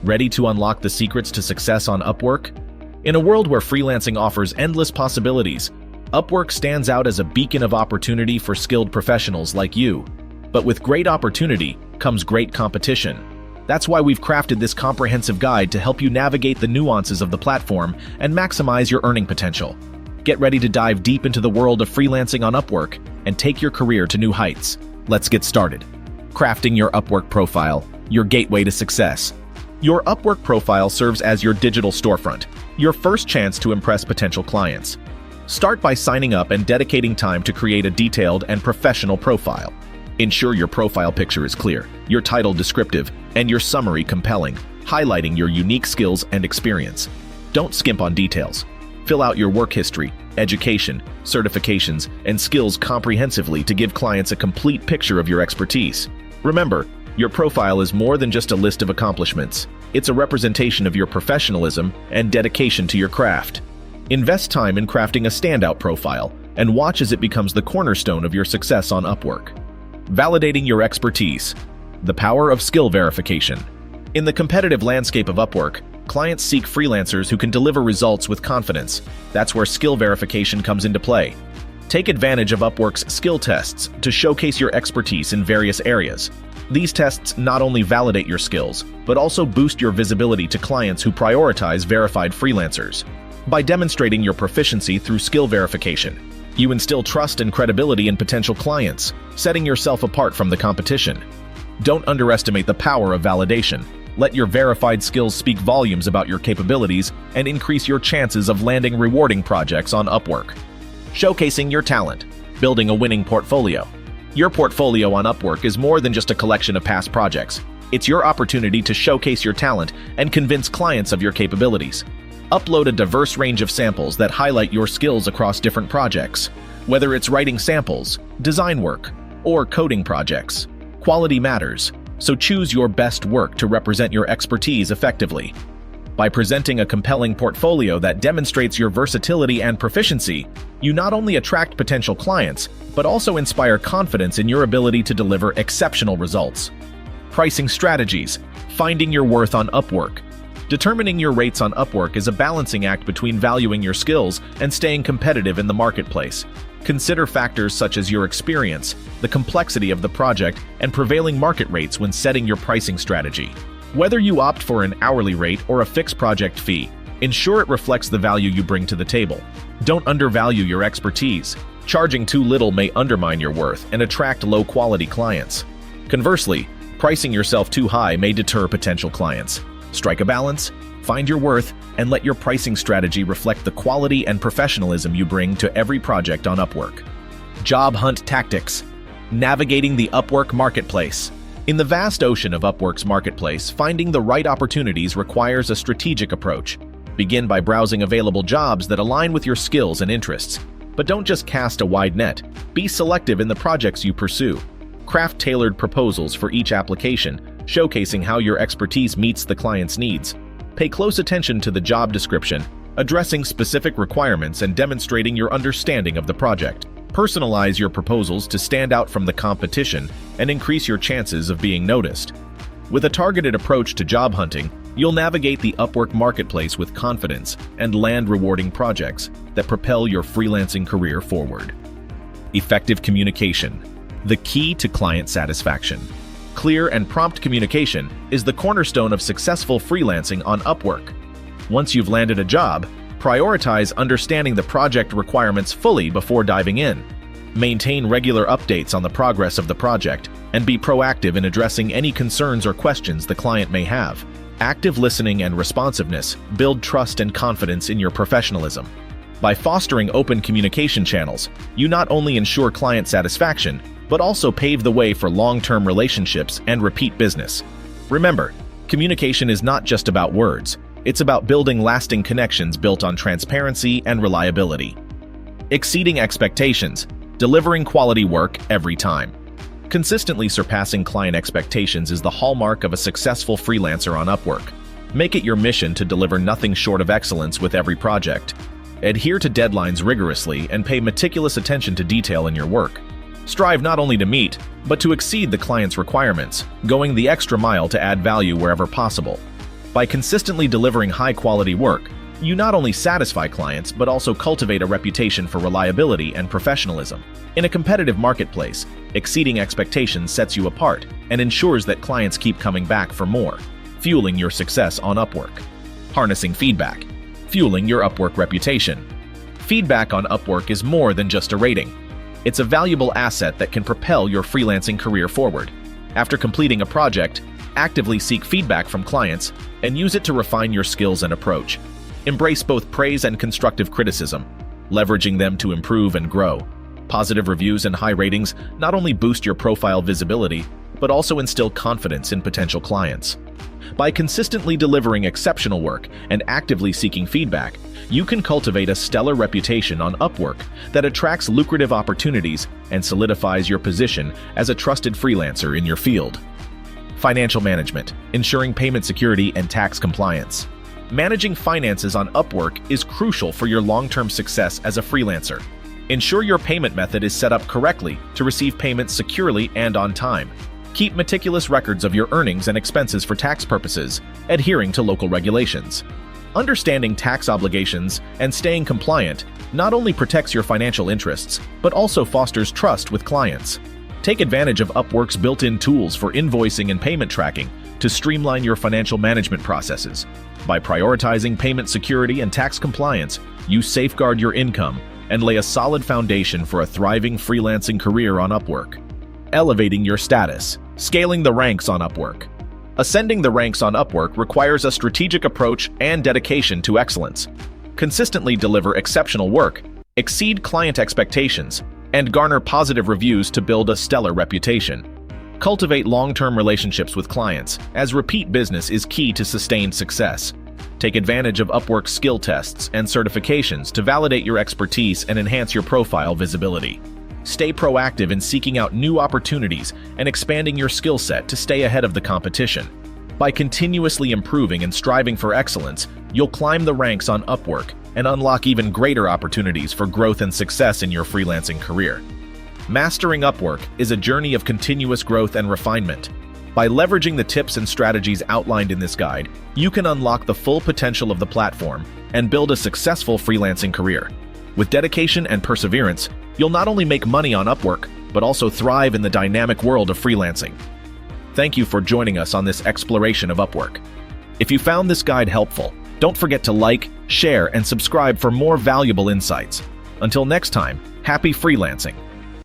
Ready to unlock the secrets to success on Upwork? In a world where freelancing offers endless possibilities, Upwork stands out as a beacon of opportunity for skilled professionals like you. But with great opportunity comes great competition. That's why we've crafted this comprehensive guide to help you navigate the nuances of the platform and maximize your earning potential. Get ready to dive deep into the world of freelancing on Upwork and take your career to new heights. Let's get started. Crafting your Upwork profile, your gateway to success. Your Upwork profile serves as your digital storefront, your first chance to impress potential clients. Start by signing up and dedicating time to create a detailed and professional profile. Ensure your profile picture is clear, your title descriptive, and your summary compelling, highlighting your unique skills and experience. Don't skimp on details. Fill out your work history, education, certifications, and skills comprehensively to give clients a complete picture of your expertise. Remember, your profile is more than just a list of accomplishments. It's a representation of your professionalism and dedication to your craft. Invest time in crafting a standout profile and watch as it becomes the cornerstone of your success on Upwork. Validating your expertise. The power of skill verification. In the competitive landscape of Upwork, clients seek freelancers who can deliver results with confidence. That's where skill verification comes into play. Take advantage of Upwork's skill tests to showcase your expertise in various areas. These tests not only validate your skills, but also boost your visibility to clients who prioritize verified freelancers. By demonstrating your proficiency through skill verification, you instill trust and credibility in potential clients, setting yourself apart from the competition. Don't underestimate the power of validation. Let your verified skills speak volumes about your capabilities and increase your chances of landing rewarding projects on Upwork. Showcasing your talent. Building a winning portfolio. Your portfolio on Upwork is more than just a collection of past projects. It's your opportunity to showcase your talent and convince clients of your capabilities. Upload a diverse range of samples that highlight your skills across different projects. Whether it's writing samples, design work, or coding projects, quality matters, so choose your best work to represent your expertise effectively. By presenting a compelling portfolio that demonstrates your versatility and proficiency, you not only attract potential clients, but also inspire confidence in your ability to deliver exceptional results. Pricing strategies. Finding your worth on Upwork. Determining your rates on Upwork is a balancing act between valuing your skills and staying competitive in the marketplace. Consider factors such as your experience, the complexity of the project, and prevailing market rates when setting your pricing strategy. Whether you opt for an hourly rate or a fixed project fee, ensure it reflects the value you bring to the table. Don't undervalue your expertise. Charging too little may undermine your worth and attract low-quality clients. Conversely, pricing yourself too high may deter potential clients. Strike a balance, find your worth, and let your pricing strategy reflect the quality and professionalism you bring to every project on Upwork. Job hunt tactics. Navigating the Upwork marketplace. In the vast ocean of Upwork's marketplace, finding the right opportunities requires a strategic approach. Begin by browsing available jobs that align with your skills and interests. But don't just cast a wide net. Be selective in the projects you pursue. Craft tailored proposals for each application, showcasing how your expertise meets the client's needs. Pay close attention to the job description, addressing specific requirements and demonstrating your understanding of the project. Personalize your proposals to stand out from the competition and increase your chances of being noticed. With a targeted approach to job hunting, you'll navigate the Upwork marketplace with confidence and land rewarding projects that propel your freelancing career forward. Effective communication. The key to client satisfaction. Clear and prompt communication is the cornerstone of successful freelancing on Upwork. Once you've landed a job, prioritize understanding the project requirements fully before diving in. Maintain regular updates on the progress of the project and be proactive in addressing any concerns or questions the client may have. Active listening and responsiveness build trust and confidence in your professionalism. By fostering open communication channels, you not only ensure client satisfaction, but also pave the way for long-term relationships and repeat business. Remember, communication is not just about words. It's about building lasting connections built on transparency and reliability. Exceeding expectations, delivering quality work every time. Consistently surpassing client expectations is the hallmark of a successful freelancer on Upwork. Make it your mission to deliver nothing short of excellence with every project. Adhere to deadlines rigorously and pay meticulous attention to detail in your work. Strive not only to meet, but to exceed the client's requirements, going the extra mile to add value wherever possible. By consistently delivering high-quality work, you not only satisfy clients but also cultivate a reputation for reliability and professionalism. In a competitive marketplace, exceeding expectations sets you apart and ensures that clients keep coming back for more, fueling your success on Upwork. Harnessing feedback, fueling your Upwork reputation. Feedback on Upwork is more than just a rating. It's a valuable asset that can propel your freelancing career forward. After completing a project, actively seek feedback from clients and use it to refine your skills and approach. Embrace both praise and constructive criticism, leveraging them to improve and grow. Positive reviews and high ratings not only boost your profile visibility, but also instill confidence in potential clients. By consistently delivering exceptional work and actively seeking feedback, you can cultivate a stellar reputation on Upwork that attracts lucrative opportunities and solidifies your position as a trusted freelancer in your field. Financial management, ensuring payment security and tax compliance. Managing finances on Upwork is crucial for your long-term success as a freelancer. Ensure your payment method is set up correctly to receive payments securely and on time. Keep meticulous records of your earnings and expenses for tax purposes, adhering to local regulations. Understanding tax obligations and staying compliant not only protects your financial interests, but also fosters trust with clients. Take advantage of Upwork's built-in tools for invoicing and payment tracking to streamline your financial management processes. By prioritizing payment security and tax compliance, you safeguard your income and lay a solid foundation for a thriving freelancing career on Upwork. Elevating your status, scaling the ranks on Upwork. Ascending the ranks on Upwork requires a strategic approach and dedication to excellence. Consistently deliver exceptional work, exceed client expectations, and garner positive reviews to build a stellar reputation. Cultivate long-term relationships with clients, as repeat business is key to sustained success. Take advantage of Upwork's skill tests and certifications to validate your expertise and enhance your profile visibility. Stay proactive in seeking out new opportunities and expanding your skill set to stay ahead of the competition. By continuously improving and striving for excellence, you'll climb the ranks on Upwork and unlock even greater opportunities for growth and success in your freelancing career. Mastering Upwork is a journey of continuous growth and refinement. By leveraging the tips and strategies outlined in this guide, you can unlock the full potential of the platform and build a successful freelancing career. With dedication and perseverance, you'll not only make money on Upwork, but also thrive in the dynamic world of freelancing. Thank you for joining us on this exploration of Upwork. If you found this guide helpful, don't forget to like, share, and subscribe for more valuable insights. Until next time, happy freelancing!